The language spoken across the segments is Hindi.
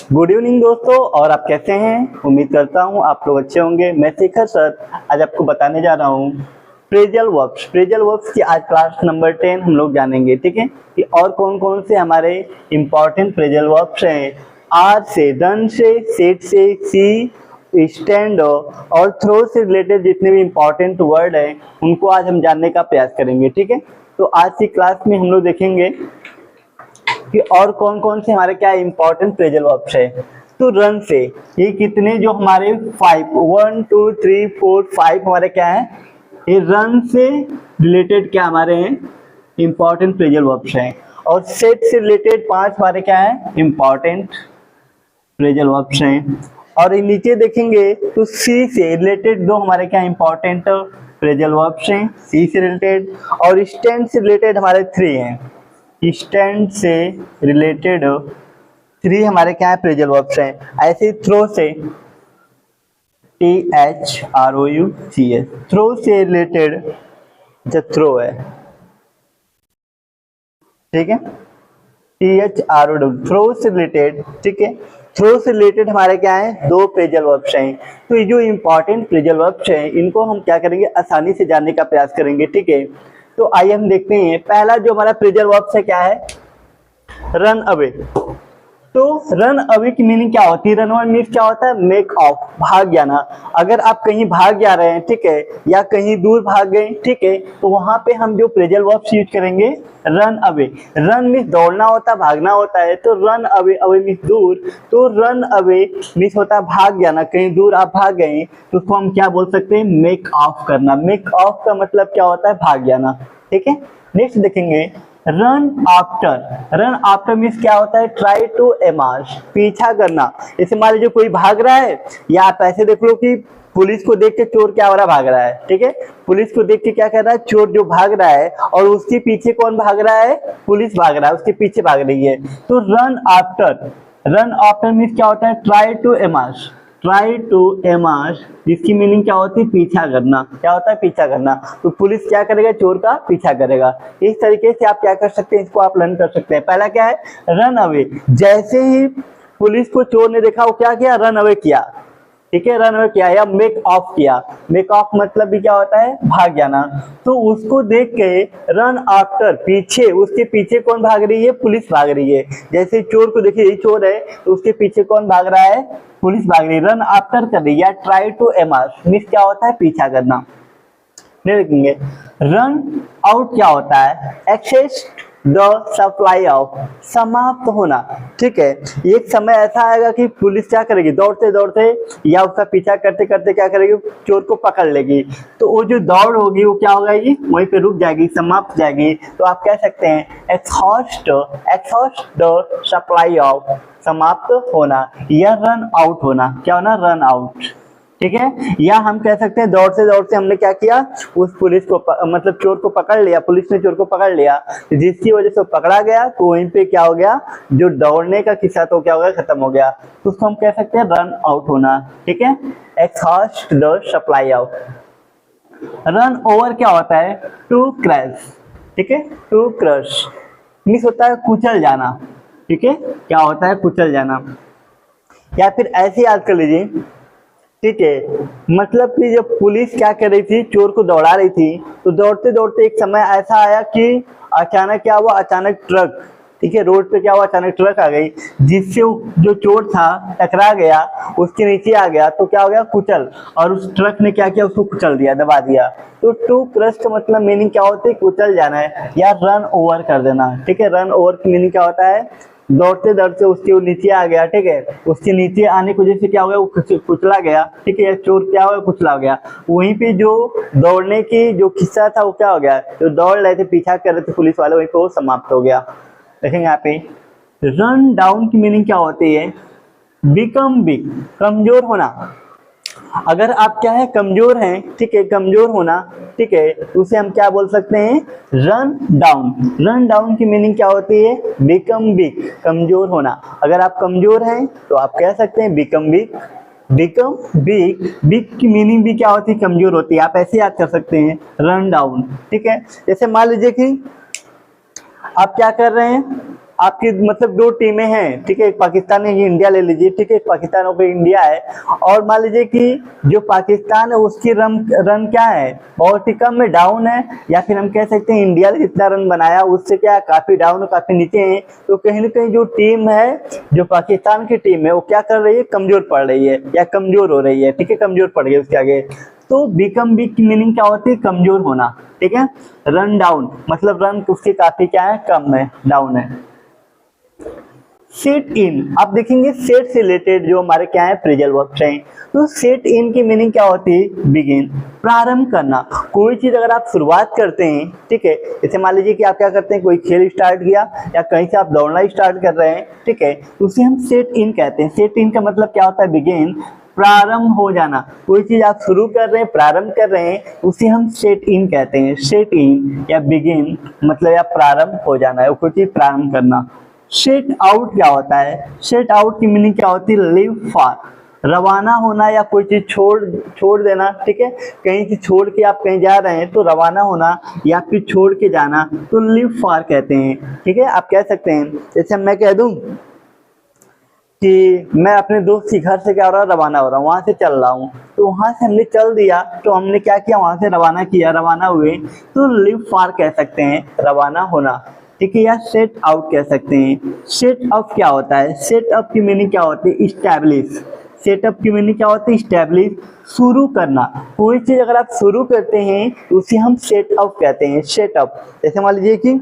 गुड इवनिंग दोस्तों, और आप कैसे हैं? उम्मीद करता हूं आप लोग अच्छे होंगे। मैं शेखर सर आज आपको बताने जा रहा हूं फ्रेजल वर्ब्स। फ्रेजल वर्ब्स की आज क्लास नंबर 10 हम लोग जानेंगे, ठीक है, कि और कौन कौन से हमारे इंपॉर्टेंट फ्रेजल वर्ब्स हैं। आर से, डन से, सेट से, सी, स्टैंड और थ्रो से रिलेटेड जितने भी इंपॉर्टेंट वर्ड हैं उनको आज हम जानने का प्रयास करेंगे, ठीक है। तो आज की क्लास में हम लोग देखेंगे कि और कौन कौन से हमारे क्या इंपॉर्टेंट फ्रेजल वर्ब्स है। तो रन से ये कितने जो हमारे 1 2 3 4 5 हमारे क्या है, ये रन से रिलेटेड क्या हमारे हैं इंपॉर्टेंट फ्रेजल वर्ब्स हैं। और सेट से रिलेटेड 5 हमारे क्या है इंपॉर्टेंट फ्रेजल वर्ब्स हैं। और ये नीचे देखेंगे तो सी से रिलेटेड 2 हमारे क्या इंपॉर्टेंट फ्रेजल वर्ब्स हैं, सी से रिलेटेड। और स्टैंड से रिलेटेड हमारे 3 हैं। स्टैंड से रिलेटेड 3 हमारे क्या है फ्रेजल वर्ब्स हैं। ऐसे थ्रो से, THROUCH, थ्रो से रिलेटेड जो थ्रो है, ठीक है, THROW, थ्रो से रिलेटेड, ठीक है। थ्रो से रिलेटेड हमारे क्या है 2 फ्रेजल वर्ब्स हैं। तो ये जो इंपॉर्टेंट फ्रेजल वर्ब्स हैं इनको हम क्या करेंगे, आसानी से जानने का प्रयास करेंगे, ठीक है। तो आइए हम देखते हैं। पहला जो हमारा फ्रेजल वर्ब्स है क्या है, रन अवे। तो रन अवे की मीनिंग क्या होती है? रन अवे मीन्स क्या होता है, मेक ऑफ, भाग जाना। अगर आप कहीं भाग जा रहे हैं, ठीक है, या कहीं दूर भाग गए, ठीक है, तो वहां पे हम जो फ्रेजल वर्ब्स यूज करेंगे रन अवे। रन मीन्स दौड़ना होता है, भागना होता है, तो रन अवे, अवे मीन्स दूर, तो रन अवे मीन्स होता है भाग जाना। कहीं दूर आप भाग गए तो उसको हम क्या बोल सकते हैं, मेक ऑफ करना। मेक ऑफ का मतलब क्या होता है, भाग जाना, ठीक है। नेक्स्ट देखेंगे run after. Run after means क्या होता है, ट्राई टू एमार्स, पीछा करना। जैसे मान लीजिए कोई भाग रहा है, या आप ऐसे देख लो कि पुलिस को देख के चोर क्या हो रहा है, भाग रहा है, ठीक है। पुलिस को देख के क्या कर रहा है, चोर जो भाग रहा है, और उसके पीछे कौन भाग रहा है, पुलिस भाग रहा है, उसके पीछे भाग रही है। तो run after, run after means क्या होता है, ट्राई टू एमार्स, ट्राई टू एमार्स, जिसकी मीनिंग क्या होती है, पीछा करना। क्या होता है, पीछा करना। तो पुलिस क्या करेगा, चोर का पीछा करेगा। इस तरीके से आप क्या कर सकते हैं, इसको आप लर्न कर सकते हैं। पहला क्या है, रन अवे। जैसे ही पुलिस को चोर ने देखा, वो क्या किया, रन अवे किया, ठीक है, रन अवे किया या मेक ऑफ किया। मेक ऑफ मतलब भी क्या होता है, भाग जाना। तो उसको देख के रन आफ्टर, पीछे, उसके पीछे कौन भाग रही है, पुलिस भाग रही है। जैसे चोर को देखिए, यही चोर है, तो उसके पीछे कौन भाग रहा है, पुलिस भाग रही है। रन आफ्टर कर रही है। ट्राई टू एमार्स मीन्स क्या होता है, पीछा करना। नहीं देखेंगे रन आउट क्या होता है, एक्सेस द सप्लाई ऑफ, समाप्त होना, ठीक है। एक समय ऐसा आएगा कि पुलिस क्या करेगी, दौड़ते दौड़ते या उसका पीछा करते करते क्या करेगी, चोर को पकड़ लेगी। तो वो जो दौड़ होगी वो क्या हो जाएगी, वहीं पे रुक जाएगी, समाप्त जाएगी। तो आप कह सकते हैं exhaust, exhaust the supply of, समाप्त होना, या रन आउट होना। क्या होना, रन आउट, ठीक है। या हम कह सकते हैं दौड़ते दौड़ते हमने क्या किया, उस पुलिस को मतलब चोर को पकड़ लिया, पुलिस ने चोर को पकड़ लिया, जिसकी वजह से पकड़ा गया। तो वहीं पे क्या हो गया, जो दौड़ने का किस्सा तो क्या हो गया, खत्म हो गया। तो उसको हम कह सकते हैं रन आउट होना, ठीक है। Exhaust the supply of. Run over क्या होता है, टू क्रैश, ठीक है, टू क्रश मीन्स होता है कुचल जाना, ठीक है। क्या होता है, कुचल जाना। या फिर ऐसे याद कर लीजिए, ठीक है, मतलब कि जब पुलिस क्या कर रही थी, चोर को दौड़ा रही थी, तो दौड़ते दौड़ते एक समय ऐसा आया कि अचानक क्या हुआ, अचानक ट्रक, ठीक है, रोड पे क्या हुआ, अचानक ट्रक आ गई, जिससे जो चोर था टकरा गया, उसके नीचे आ गया, तो क्या हो गया, कुचल। और उस ट्रक ने क्या किया, उसको कुचल दिया, दबा दिया। तो टू क्रश का मतलब मीनिंग क्या होती है, कुचल जाना है या रन ओवर कर देना, ठीक है। रन ओवर की मीनिंग क्या होता है, दौड़ते दौड़ते उसके वो नीचे आ गया, ठीक है, उसके नीचे आने की वजह से क्या हो गया, वो कुचला गया, ठीक है, चोर क्या हो गया, कुचला गया। वहीं पे जो दौड़ने की जो किस्सा था वो क्या हो गया, जो दौड़ रहे थे, पीछा कर रहे थे पुलिस वाले, वहीं पे वो समाप्त हो गया। देखेंगे यहाँ पे रन डाउन की मीनिंग क्या होती है, बिकम वीक, कमजोर होना। अगर आप क्या है, कमजोर हैं, ठीक है, कमजोर होना, ठीक है, उसे हम क्या बोल सकते हैं, रन डाउन। रन डाउन की मीनिंग क्या होती है, बिकम वीक, कमजोर होना। अगर आप कमजोर हैं तो आप कह सकते हैं become weak, become weak. Weak की मीनिंग भी क्या होती है, कमजोर होती है। आप ऐसे याद कर सकते हैं, रन डाउन, ठीक है। जैसे मान लीजिए कि आप क्या कर रहे हैं, आपकी मतलब दो टीमें हैं, ठीक है, एक पाकिस्तान है, ये इंडिया ले लीजिए, ठीक है, पाकिस्तान और इंडिया है, और मान लीजिए कि जो पाकिस्तान है उसकी रन क्या है, बहुत ही कम में, डाउन है, या फिर हम कह सकते हैं इंडिया ने जितना रन बनाया उससे क्या काफी डाउन, काफी नीचे है। तो कहीं ना कहीं जो टीम है, जो पाकिस्तान की टीम है, वो क्या कर रही है, कमजोर पड़ रही है या कमजोर हो रही है, ठीक है, कमजोर पड़ गई उसके आगे। तो बिकम वीक की मीनिंग क्या होती है, कमजोर होना, ठीक है। रन डाउन मतलब रन उसके काफी क्या है, कम है, डाउन है। सेट इन, आप देखेंगे सेट से रिलेटेड जो हमारे क्या है फ्रेजल वर्ब्स हैं, तो सेट इन की मीनिंग क्या होती है, बिगिन, प्रारंभ करना। कोई चीज अगर आप शुरुआत करते हैं, ठीक है, जैसे मान लीजिए कि आप क्या करते हैं, कोई खेल स्टार्ट किया या कहीं से आप दौड़ना स्टार्ट कर रहे हैं, ठीक है, तो उसे हम सेट इन कहते हैं। सेट इन का मतलब क्या होता है, बिगिन, प्रारंभ हो जाना। कोई चीज आप शुरू कर रहे हैं, प्रारंभ कर रहे हैं, उसे हम सेट इन कहते हैं। सेट इन या बिगिन मतलब या प्रारंभ हो जाना है, कोई चीज प्रारंभ करना। सेट आउट क्या होता है, सेट आउट की मीनिंग क्या होती है, लीव फॉर, रवाना होना या कोई चीज छोड़ देना, ठीक है, कहीं से छोड़ के आप कहीं जा रहे हैं तो रवाना होना, या फिर छोड़ के जाना तो लीव फॉर कहते हैं, ठीक है। आप कह सकते हैं, जैसे मैं कह दूं कि मैं अपने दोस्त के घर से क्या हो रहा, रवाना हो रहा हूँ, वहां से चल रहा हूँ, तो वहां से हमने चल दिया, तो हमने क्या किया, वहां से रवाना किया, रवाना हुए, तो लीव फॉर कह सकते हैं, रवाना होना, ठीक है, या सेट आउट कह सकते हैं। सेट अप क्या होता है, सेट अप की मीनिंग क्या होती है, इस्टेब्लिश। सेटअप की मीनिंग क्या होती है, इस्टेब्लिश, शुरू करना। कोई चीज अगर आप शुरू करते हैं तो उसे हम सेटअप कहते हैं, सेटअप। जैसे मान लीजिए कि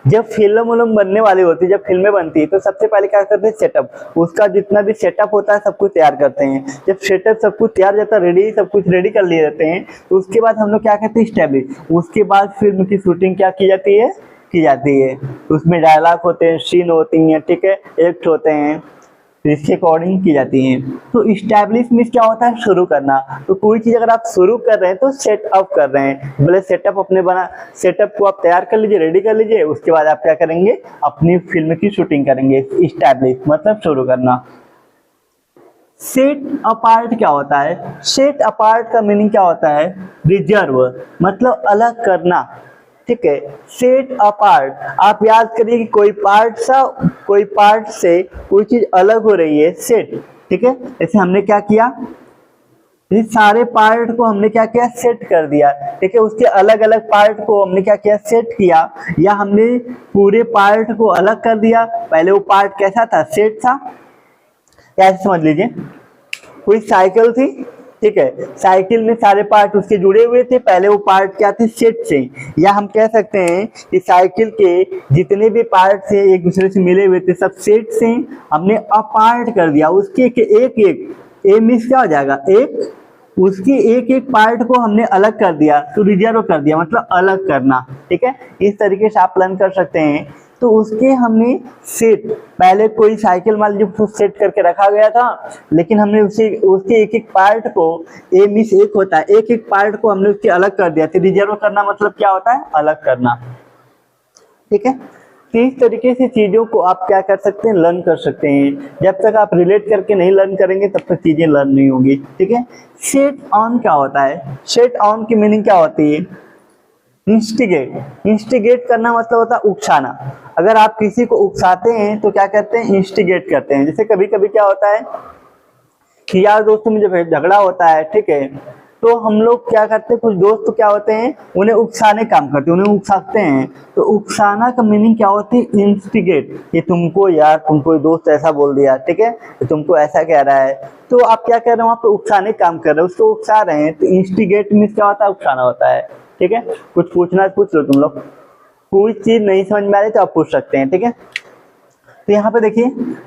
जब फिल्म बनने वाली होती है, जब फिल्में बनती है, तो सबसे पहले क्या करते हैं, सेटअप, उसका जितना भी सेटअप होता है सब कुछ तैयार करते हैं। जब सेटअप सब कुछ तैयार जाता है, रेडी, सब कुछ रेडी कर लिए जाते हैं, तो उसके बाद हम लोग क्या कहते हैं, स्टैब्लिश। उसके बाद फिल्म की शूटिंग क्या की जाती है, उसमें डायलॉग होते हैं, सीन होती हैं, ठीक है, एक्ट होते हैं, इसके अकॉर्डिंग की जाती हैं। तो इस्टेब्लिश मीन्स क्या होता है, शुरू करना। तो कोई चीज अगर आप शुरू कर रहे हैं तो सेटअप कर रहे हैं, बोले सेटअप अपने बना, सेटअप को आप तैयार कर लीजिए, रेडी कर लीजिए, उसके बाद आप क्या करेंगे, अपनी फिल्म की शूटिंग करेंगे। इस्टेब्लिश मतलब शुरू करना। सेट अपार्ट क्या होता है, सेट अपार्ट का मीनिंग क्या होता है, रिजर्व मतलब अलग करना, ठीक है। सेट अपार्ट, आप याद करिए कि कोई पार्ट से कोई चीज अलग हो रही है, सेट, ठीक है। जैसे हमने क्या किया, इस सारे पार्ट को हमने क्या किया, सेट कर दिया, ठीक है, उसके अलग अलग पार्ट को हमने क्या किया, सेट किया, या हमने पूरे पार्ट को अलग कर दिया। पहले वो पार्ट कैसा था, सेट था, ऐसे समझ लीजिए। कोई साइकिल थी, ठीक है, साइकिल में सारे पार्ट उसके जुड़े हुए थे, पहले वो पार्ट क्या थे, सेट से, या हम कह सकते हैं कि साइकिल के जितने भी पार्ट थे एक दूसरे से मिले हुए थे, सब सेट से हमने अपार्ट कर दिया। उसके एक ए मिस क्या हो जाएगा, एक, उसकी एक एक पार्ट को हमने अलग कर दिया, तो रिजर्व कर दिया मतलब अलग करना, ठीक है। इस तरीके से आप लर्न कर सकते हैं। तो उसके हमने सेट, पहले कोई साइकिल मान लीजिए सेट करके रखा गया था, लेकिन हमने उसके एक एक पार्ट को, ए मिस एक होता है, एक एक पार्ट को हमने उसके अलग कर दिया। तो रिजर्व करना मतलब क्या होता है, अलग करना, ठीक है। तो इस तरीके से चीजों को आप क्या कर सकते हैं, लर्न कर सकते हैं। जब तक आप रिलेट करके नहीं लर्न करेंगे तब तक चीजें लर्न नहीं होंगी, ठीक है। सेट ऑन क्या होता है, सेट ऑन की मीनिंग क्या होती है, इंस्टिगेट। इंस्टिगेट करना मतलब होता है उकसाना। अगर आप किसी को उकसाते हैं तो क्या कहते हैं, इंस्टिगेट करते हैं। जैसे कभी कभी क्या होता है कि यार दोस्तों में जब झगड़ा होता है, ठीक है, तो हम लोग क्या करते हैं, कुछ दोस्त क्या होते हैं, उन्हें उकसाने काम करते हैं, उन्हें उकसाते हैं। तो उकसाना का मीनिंग क्या होती है, इंस्टिगेट। ये तुमको यार, तुमको दोस्त ऐसा बोल दिया, ठीक है, तो तुमको ऐसा कह रहा है, तो आप क्या कर रहे हो, वहाँ पे उकसाने काम कर रहे हो, उसको उकसा रहे हैं। तो इंस्टिगेट मीन्स क्या होता है, उकसाना होता है, ठीक है। कुछ पूछना है पूछ लो तुम लोग, कोई चीज नहीं समझ में आ रही तो आप पूछ सकते हैं, ठीक है। तो यहाँ पे देखिए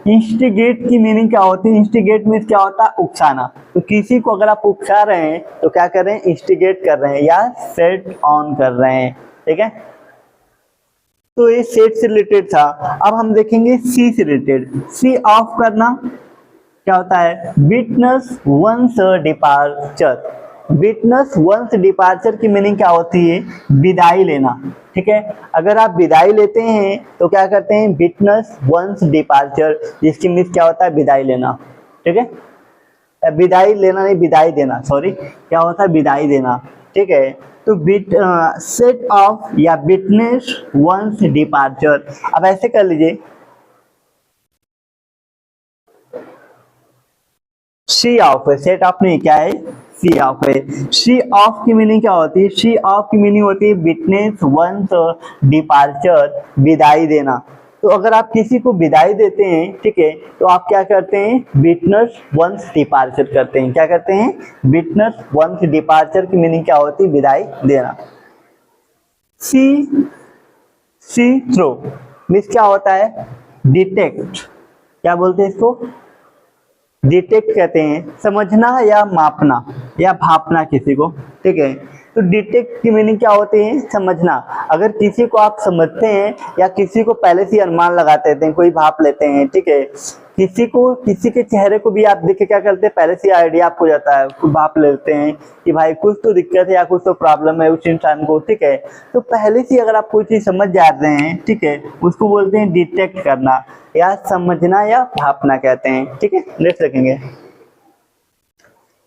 इंस्टिगेट की मीनिंग क्या होती है, इंस्टिगेट मीन्स क्या होता है, उकसाना। तो किसी को अगर आप उकसा रहे हैं तो क्या कर रहे हैं, इंस्टिगेट कर रहे हैं या सेट ऑन कर रहे हैं, ठीक है। तो ये सेट से रिलेटेड था। अब हम देखेंगे सी से रिलेटेड। सी ऑफ करना क्या होता है, witness one's departure. Witness one's departure की मीनिंग क्या होती है, विदाई लेना, ठीक है। अगर आप विदाई लेते हैं तो क्या करते हैं, विटनेस वंस डिपार्चर, जिसकी मीनिंग क्या होता है, विदाई लेना, ठीक है। विदाई लेना नहीं, विदाई देना, सॉरी, क्या होता है, विदाई देना, ठीक है। तो सेट ऑफ या विटनेस वंस डिपार्चर। अब ऐसे कर लीजिए, सी ऑफ है, सेट ऑफ नहीं क्या है, सी ऑफ है। सी ऑफ की मीनिंग क्या होती है, सी ऑफ की मीनिंग होती है विटनेस वंस डिपार्चर, विदाई देना। तो अगर आप किसी को विदाई देते हैं, ठीक है, तो आप क्या करते हैं, विटनेस वंस डिपार्चर करते हैं। क्या करते हैं, विटनेस वंस डिपार्चर की मीनिंग क्या होती है, विदाई देना। सी थ्रो मीन्स क्या होता है, डिटेक्ट, क्या बोलते हैं इसको, डिटेक्ट कहते हैं, समझना या मापना या भापना किसी को, ठीक है। तो डिटेक्ट की मीनिंग क्या होती है, समझना। अगर किसी को आप समझते हैं या किसी को पहले से अनुमान लगा देते हैं, कोई भाप लेते हैं, ठीक है, किसी के चेहरे को भी आप देख के क्या करते हैं, पहले से आइडिया आपको जाता है, भाप लेते हैं कि भाई कुछ तो दिक्कत है या कुछ तो प्रॉब्लम है उस इंसान को, ठीक है। तो पहले से अगर आप कोई चीज समझ जाते हैं, ठीक है, उसको बोलते हैं डिटेक्ट करना या समझना या भापना कहते हैं, ठीक है। नेक्स्ट देखेंगे,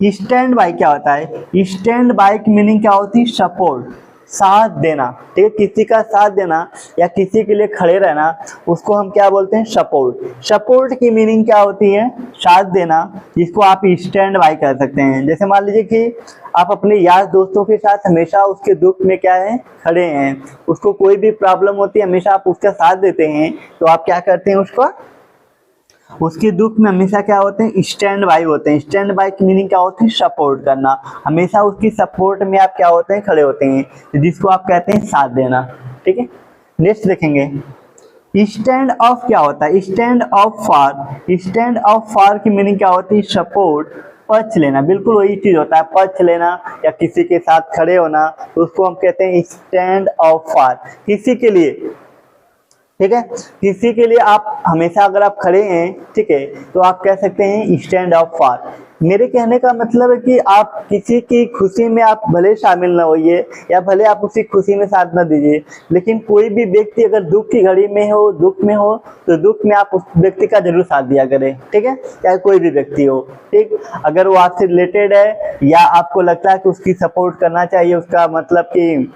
स्टैंड बाय क्या होता है, स्टैंड बाय की मीनिंग क्या होती है, सपोर्ट, साथ देना, ठीक है, किसी का साथ देना या किसी के लिए खड़े रहना, उसको हम क्या बोलते हैं, सपोर्ट। सपोर्ट की मीनिंग क्या होती है, साथ देना, जिसको आप स्टैंड बाय कर सकते हैं। जैसे मान लीजिए कि आप अपने यार दोस्तों के साथ हमेशा उसके दुख में क्या है, खड़े हैं, उसको कोई भी प्रॉब्लम होती है हमेशा आप उसका साथ देते हैं, तो आप क्या करते हैं, उसके दुख में हमेशा क्या होते हैं, स्टैंड बाय होते हैं। स्टैंड बाय की मीनिंग क्या होती है, सपोर्ट करना, हमेशा उसकी सपोर्ट में आप क्या होते हैं, खड़े होते हैं, जिसको आप कहते हैं साथ देना, ठीक है। नेक्स्ट देखेंगे, स्टैंड ऑफ क्या होता है, stand of for. Stand of for की मीनिंग क्या होती है, सपोर्ट, पक्ष लेना, बिल्कुल वही चीज होता है, पक्ष लेना या किसी के साथ खड़े होना, तो उसको हम कहते हैं स्टैंड ऑफ फॉर, किसी के लिए, ठीक है, किसी के लिए आप हमेशा अगर आप खड़े हैं, ठीक है, तो आप कह सकते हैं स्टैंड ऑफ फॉर। मेरे कहने का मतलब है कि आप किसी की खुशी में आप भले शामिल ना होइए या भले आप उसी खुशी में साथ ना दीजिए, लेकिन कोई भी व्यक्ति अगर दुख की घड़ी में हो, दुख में हो, तो दुख में आप उस व्यक्ति का जरूर साथ दिया करें, ठीक है, चाहे कोई भी व्यक्ति हो, ठीक। अगर वो आपसे रिलेटेड है या आपको लगता है कि उसकी सपोर्ट करना चाहिए, उसका मतलब कि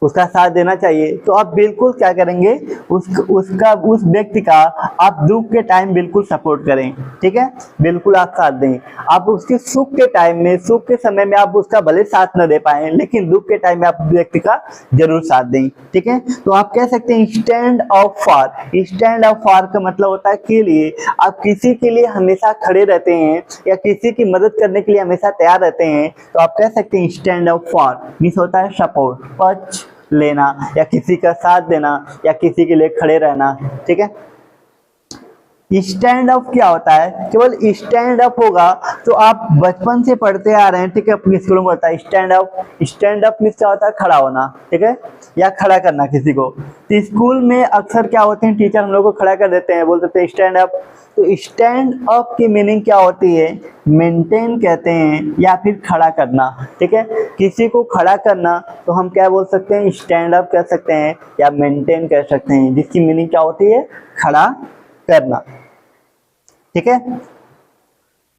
उसका साथ देना चाहिए, तो आप बिल्कुल क्या करेंगे, उस व्यक्ति का आप दुख के टाइम बिल्कुल सपोर्ट करें, ठीक है, बिल्कुल आप साथ दें। आप उसके सुख के टाइम में, सुख के समय में आप उसका भले साथ न दे पाए, लेकिन दुख के टाइम में आप व्यक्ति का जरूर साथ दें, ठीक है। तो आप कह सकते हैं stand of for. Stand of for का मतलब होता है के लिए, आप किसी के लिए हमेशा खड़े रहते हैं या किसी की मदद करने के लिए हमेशा तैयार रहते हैं, तो आप कह सकते हैं स्टैंड ऑफ फॉर मीन्स होता है सपोर्ट, पक्ष लेना या किसी का साथ देना या किसी के लिए खड़े रहना, ठीक है। स्टैंड अप क्या होता है, केवल स्टैंड अप होगा तो आप बचपन से पढ़ते आ रहे हैं, ठीक है, अपने स्कूलों में होता है stand up. Stand up means क्या होता है, खड़ा होना, ठीक है, या खड़ा करना किसी को। तो स्कूल में अक्सर क्या होते हैं, टीचर हम लोग को खड़ा कर देते हैं, बोल देते हैं स्टैंड अप। तो स्टैंड अप की मीनिंग क्या होती है, मेंटेन कहते हैं या फिर खड़ा करना, ठीक है। किसी को खड़ा करना तो हम क्या बोल सकते हैं, स्टैंड अप कह सकते हैं या मेंटेन कह सकते हैं, जिसकी मीनिंग क्या होती है, खड़ा करना, ठीक है।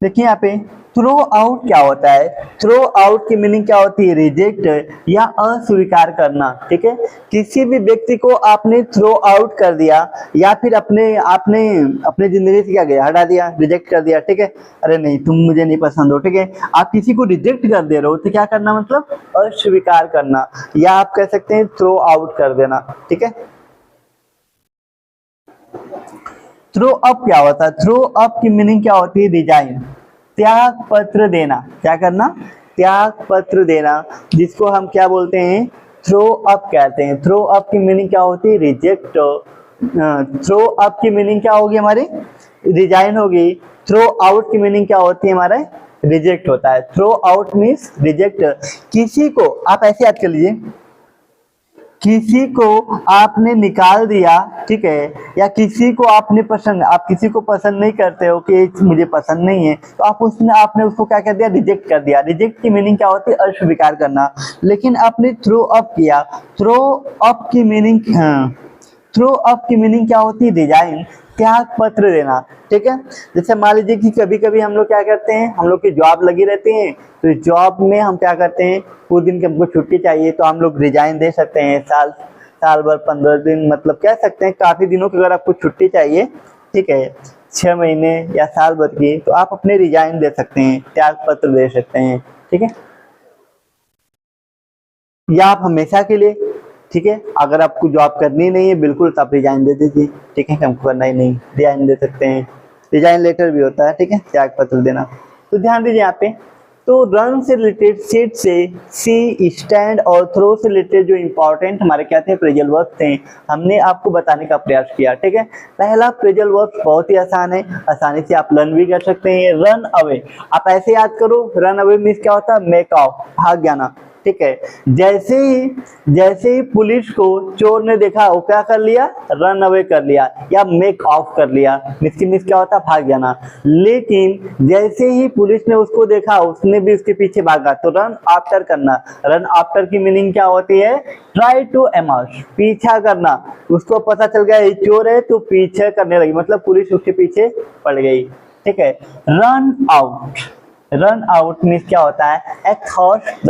देखिए यहाँ पे थ्रो आउट क्या होता है, थ्रो आउट की मीनिंग क्या होती है, रिजेक्ट या अस्वीकार करना, ठीक है। किसी भी व्यक्ति को आपने थ्रो आउट कर दिया या फिर अपने जिंदगी से क्या गया, हटा दिया, रिजेक्ट कर दिया, ठीक है, अरे नहीं तुम मुझे नहीं पसंद हो, ठीक है, आप किसी को रिजेक्ट कर दे रहे हो, तो क्या करना, मतलब अस्वीकार करना या आप कह सकते हैं थ्रो आउट कर देना, ठीक है। थ्रो अप क्या होता है, थ्रो अप की मीनिंग क्या होती है, रिजाइन, त्याग पत्र देना, क्या करना, त्याग पत्र देना, जिसको हम क्या बोलते हैं, थ्रो अप कहते हैं। थ्रो अप की मीनिंग क्या होती है, रिजेक्ट। थ्रो अप की मीनिंग क्या होगी हमारी, रिजाइन होगी। थ्रो आउट की मीनिंग क्या होती है हमारे, रिजेक्ट होता है। Throw out means reject. किसी को आप ऐसे याद कर लीजिए, किसी को आपने निकाल दिया, ठीक है, या किसी को आपने आप किसी को पसंद नहीं करते हो कि मुझे पसंद नहीं है, तो आपने उसको क्या कर दिया, रिजेक्ट कर दिया। रिजेक्ट की मीनिंग क्या होती है, अस्वीकार करना। लेकिन आपने थ्रो अप किया, थ्रो अप की मीनिंग क्या होती है, रिजाइन। त्याग पत्र देना, ठीक है। जैसे मान लीजिए कि कभी कभी हम लोग क्या करते हैं, हम लोग की जॉब लगी रहती है, तो जॉब में हम क्या करते हैं, कुछ दिन की हमको छुट्टी चाहिए तो हम लोग रिजाइन दे सकते हैं। साल भर 15 दिन, मतलब कह सकते हैं काफी दिनों की अगर आपको छुट्टी चाहिए, ठीक है, 6 महीने या साल भर की, तो आप अपने रिजाइन दे सकते हैं, त्याग पत्र दे सकते हैं, ठीक है। या आप हमेशा के लिए, ठीक है, अगर आपको जॉब करनी नहीं है बिल्कुल तो आप रिजाइन दे दीजिए, ठीक है, हमको करना ही नहीं, रिजाइन दे सकते हैं। रिजाइन लेटर भी होता है, ठीक है, त्याग पत्र देना। तो ध्यान दीजिए यहाँ पे, तो रन से रिलेटेड, सिट से, सी, स्टैंड और थ्रो से रिलेटेड जो इंपॉर्टेंट हमारे क्या थे, फ्रेजल वर्ब थे, हमने आपको बताने का प्रयास किया, ठीक है। पहला फ्रेजल वर्ब बहुत ही आसान है, आसानी से आप लर्न भी कर सकते हैं। रन अवे, आप ऐसे याद करो, रन अवे मीन्स क्या होता है, मेक ऑफ, भाग जाना, ठीक है। जैसे ही पुलिस को चोर ने देखा, वो क्या कर लिया, रन अवे कर लिया या मेक ऑफ कर लिया, मिस क्या होता है, भाग जाना। लेकिन जैसे ही पुलिस ने उसको देखा, उसने भी उसके पीछे भागा, तो रन आफ्टर करना। रन आफ्टर की मीनिंग क्या होती है, ट्राई टू एमर्ज, पीछा करना। उसको पता चल गया ये चोर है तो पीछे करने लगी, मतलब पुलिस उसके पीछे पड़ गई, ठीक है। Run out, run out means क्या होता है, एक्सहॉस्ट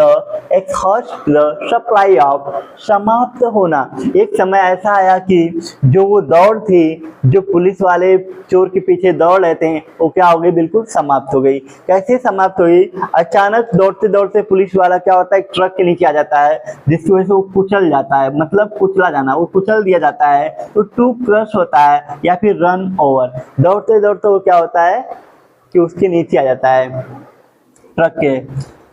द सप्लाई ऑफ, समाप्त होना। एक समय ऐसा आया कि जो वो दौड़ थी, जो पुलिस वाले चोर के पीछे दौड़ रहे थे, वो क्या हो गई, बिल्कुल समाप्त हो गई। कैसे समाप्त हो गई, अचानक दौड़ते दौड़ते पुलिस वाला क्या होता है, एक ट्रक के नीचे आ जाता है, जिसकी वजह से वो कुचल जाता है, मतलब कुचला जाना, वो कुचल दिया जाता है, तो टू क्रश होता है या फिर रन ओवर। दौड़ते दौड़ते वो क्या होता है कि उसके नीचे आ जाता है ट्रक के।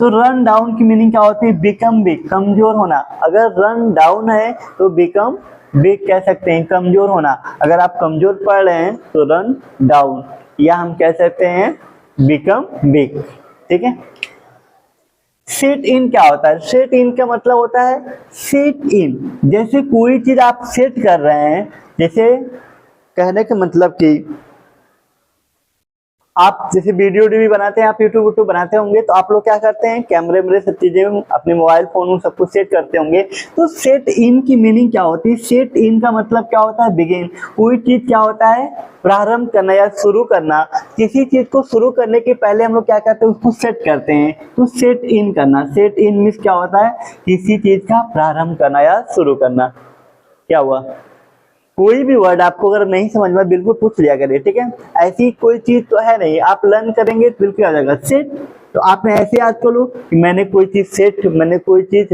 तो रन डाउन की मीनिंग क्या होती है, बिकम वीक, कमजोर होना। अगर रन डाउन है तो बिकम वीक कह सकते हैं, कमजोर होना। अगर आप कमजोर पड़ रहे हैं तो रन डाउन, या हम कह सकते हैं बिकम वीक, ठीक है। सेट इन क्या होता है, सेट इन का मतलब होता है सेट इन, जैसे कोई चीज आप सेट कर रहे हैं, जैसे कहने का मतलब कि आप जैसे वीडियो भी बनाते हैं, आप यूट्यूब बनाते होंगे, तो आप लोग क्या करते हैं, कैमरे में सब चीजें अपने मोबाइल फोन सब कुछ सेट करते होंगे। तो सेट इन की मीनिंग क्या होती है, सेट इन का मतलब क्या होता है, बिगिन। कोई चीज क्या होता है, प्रारंभ करना या शुरू करना। किसी चीज को शुरू करने के पहले हम लोग क्या करते हैं, उसको सेट करते हैं, तो सेट इन करना। सेट इन मीन्स क्या होता है, किसी चीज का प्रारंभ करना या शुरू करना। क्या हुआ, कोई भी वर्ड आपको अगर नहीं समझ में, बिल्कुल पूछ लिया करिए, ठीक है। ऐसी कोई चीज तो है नहीं, आप लर्न करेंगे तो बिल्कुल आ जाएगा। सेट, तो आपने ऐसे याद कर लो कि मैंने कोई चीज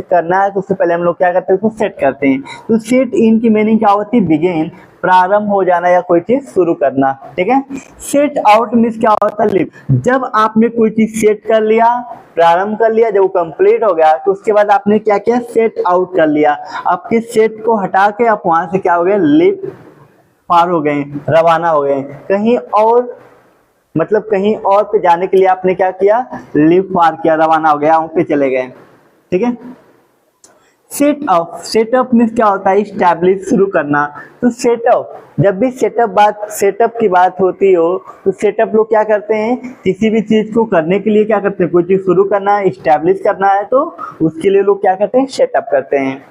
करना है, तो उससे पहले हम लोग क्या करते हैं, उसको सेट करते हैं। तो सेट इन की मीनिंग क्या होती है, बिगिन, प्रारंभ हो जाना या कोई चीज शुरू करना, ठीक है। सेट आउट मीन्स क्या होता है, लिव। जब आपने कोई चीज सेट कर लिया, प्रारंभ कर लिया, जब वो कंप्लीट हो गया, तो उसके बाद आपने क्या किया, सेट आउट कर लिया। आपके सेट को हटा के आप वहां से क्या हो गए, लिव पार हो गए, रवाना हो गए कहीं और, मतलब कहीं और पे जाने के लिए आपने क्या किया, लिव पार किया, रवाना हो गया, वहां पे चले गए, ठीक है। सेटअप मीन्स क्या होता है, स्टैब्लिश, शुरू करना। तो सेटअप, जब भी सेटअप की बात होती हो, तो सेटअप लोग क्या करते हैं, किसी भी चीज को करने के लिए क्या करते हैं, कोई चीज शुरू करना है, स्टैब्लिश करना है, तो उसके लिए लोग क्या करते हैं, सेटअप करते हैं।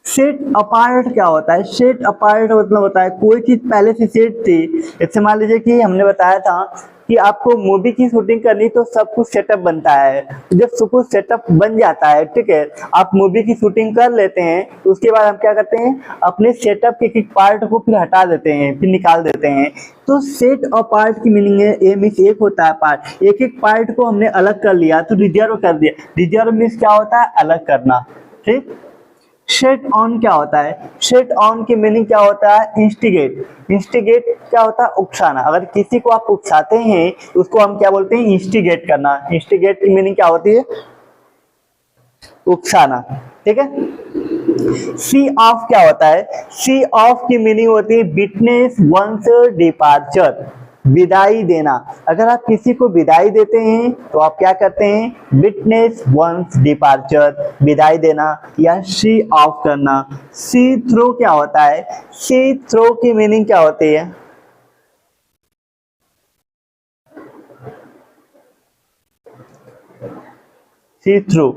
सेट अपार्ट क्या होता है, सेट अपार्ट मतलब होता है कोई चीज पहले से सेट थी। जैसे मान लीजिए कि हमने बताया था कि आपको मूवी की शूटिंग करनी, तो सब कुछ सेटअप बनता है। जब सब कुछ सेटअप बन जाता है, ठीक है, आप मूवी की शूटिंग कर लेते हैं, तो उसके बाद हम क्या करते हैं, अपने सेटअप के एक पार्ट को फिर हटा देते हैं, फिर निकाल देते हैं। तो सेट अपार्ट की मीनिंग है, ए मीन्स एक होता है पार्ट, एक एक पार्ट को हमने अलग कर लिया, तो रिजर्व कर दिया। रिजर्व मीन्स क्या होता है, अलग करना, ठीक। सेट ऑन क्या होता है, सेट ऑन की मीनिंग क्या होता है, इंस्टिगेट। इंस्टिगेट क्या होता है, उकसाना। अगर किसी को आप उकसाते हैं तो उसको हम क्या बोलते हैं, इंस्टिगेट करना। इंस्टिगेट की मीनिंग क्या होती है, उकसाना, ठीक है। सी ऑफ क्या होता है, सी ऑफ की मीनिंग होती है विटनेस वंस डिपार्चर, विदाई देना। अगर आप किसी को विदाई देते हैं तो आप क्या करते हैं, विटनेस वंस डिपार्चर, विदाई देना या सी ऑफ करना। सी थ्रो क्या होता है, सी थ्रो की मीनिंग क्या होती है, सी थ्रू,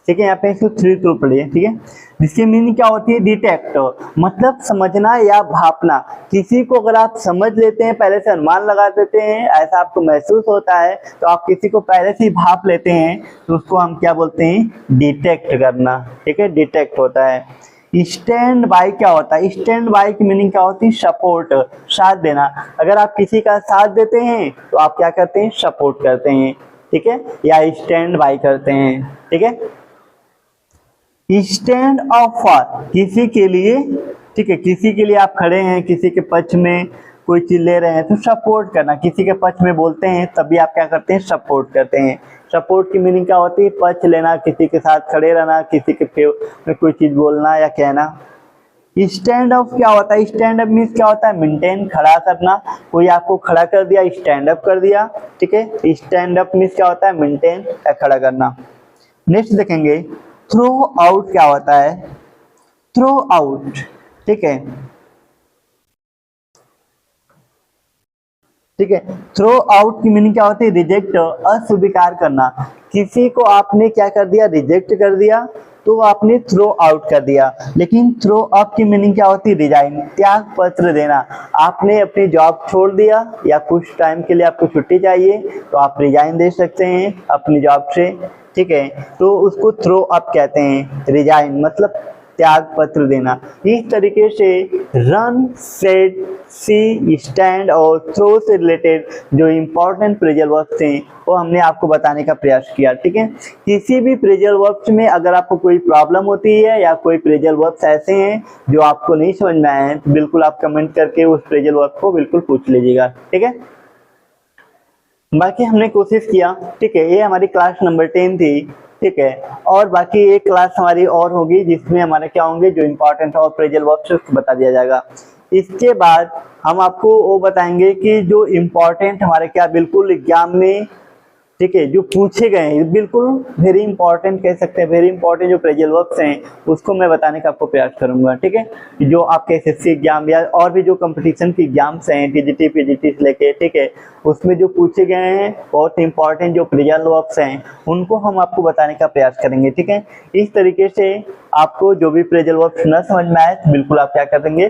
ठीक है। यहाँ पे इसको थ्री थ्रू पढ़िए, ठीक है। जिसकी मीनिंग क्या होती है, डिटेक्ट, मतलब समझना या भापना। किसी को अगर आप समझ लेते हैं, पहले से अनुमान लगा देते हैं, ऐसा आपको महसूस होता है, तो आप किसी को पहले से ही भाप लेते हैं, तो उसको हम क्या बोलते हैं, डिटेक्ट करना। ठीक है, डिटेक्ट होता है। स्टैंड बाय क्या होता है, स्टैंड बाय की मीनिंग क्या होती है, सपोर्ट, साथ देना। अगर आप किसी का साथ देते हैं तो आप क्या करते हैं, सपोर्ट करते हैं। ठीक है, या स्टैंड बाय करते हैं। ठीक है, स्टैंड अप फॉर, किसी के लिए। ठीक है, किसी के लिए आप खड़े हैं, किसी के पक्ष में कोई चीज ले रहे हैं तो सपोर्ट करना। किसी के पक्ष में बोलते हैं तभी आप क्या करते हैं, सपोर्ट करते हैं। सपोर्ट की मीनिंग क्या होती है, पक्ष लेना, किसी के साथ खड़े रहना, किसी के में कोई चीज बोलना या कहना। स्टैंड अप क्या होता है, स्टैंड अप मीन्स क्या होता है, मेंटेन, खड़ा करना। कोई आपको खड़ा कर दिया, स्टैंड अप कर दिया। ठीक है, स्टैंड अप मीन्स क्या होता है, मेंटेन या खड़ा करना। नेक्स्ट देखेंगे, थ्रो आउट क्या होता है, थ्रो आउट। ठीक है, ठीक है, थ्रो आउट की मीनिंग क्या होती है, रिजेक्ट, अस्वीकार करना। किसी को आपने क्या कर दिया, रिजेक्ट कर दिया, तो आपने थ्रो आउट कर दिया। लेकिन थ्रो अप की मीनिंग क्या होती है, रिजाइन, त्याग पत्र देना। आपने अपनी जॉब छोड़ दिया या कुछ टाइम के लिए आपको छुट्टी चाहिए, तो आप रिजाइन दे सकते हैं अपनी जॉब से। ठीक है, तो उसको थ्रो अप कहते हैं, रिजाइन मतलब त्याग पत्र देना। इस तरीके से रन, सेट, सी, स्टैंड और थ्रो से रिलेटेड जो इम्पोर्टेंट फ्रेजल वर्ब्स थे वो हमने आपको बताने का प्रयास किया। ठीक है, किसी भी फ्रेजल वर्ब्स में अगर आपको कोई प्रॉब्लम होती है या कोई फ्रेजल वर्ब्स ऐसे हैं जो आपको नहीं समझ में आए हैं, तो बिल्कुल आप कमेंट करके उस फ्रेजल वर्ब को बिल्कुल पूछ लीजिएगा। ठीक है, बाकी हमने कोशिश किया। ठीक है, ये हमारी क्लास नंबर 10 थी। ठीक है, और बाकी एक क्लास हमारी और होगी जिसमें हमारे क्या होंगे, जो इम्पोर्टेंट और फ्रेजल वर्ब्स बता दिया जाएगा। इसके बाद हम आपको वो बताएंगे कि जो इम्पोर्टेंट हमारे क्या बिल्कुल एग्जाम में, ठीक है, जो पूछे गए हैं, बिल्कुल वेरी इंपॉर्टेंट कह सकते हैं, वेरी इंपॉर्टेंट जो फ्रेजल वर्ब्स हैं उसको मैं बताने का आपको प्रयास करूंगा। ठीक है, जो आपके एसएससी एग्जाम या और भी जो कंपटीशन के एग्जाम्स हैं, टीजीटी पीजीटी से लेके, ठीक है, उसमें जो पूछे गए हैं बहुत इंपॉर्टेंट जो फ्रेजल वर्ब्स हैं उनको हम आपको बताने का प्रयास करेंगे। ठीक है, इस तरीके से आपको जो भी फ्रेजल वर्ब्स न समझ में आए तो बिल्कुल आप क्या कर देंगे,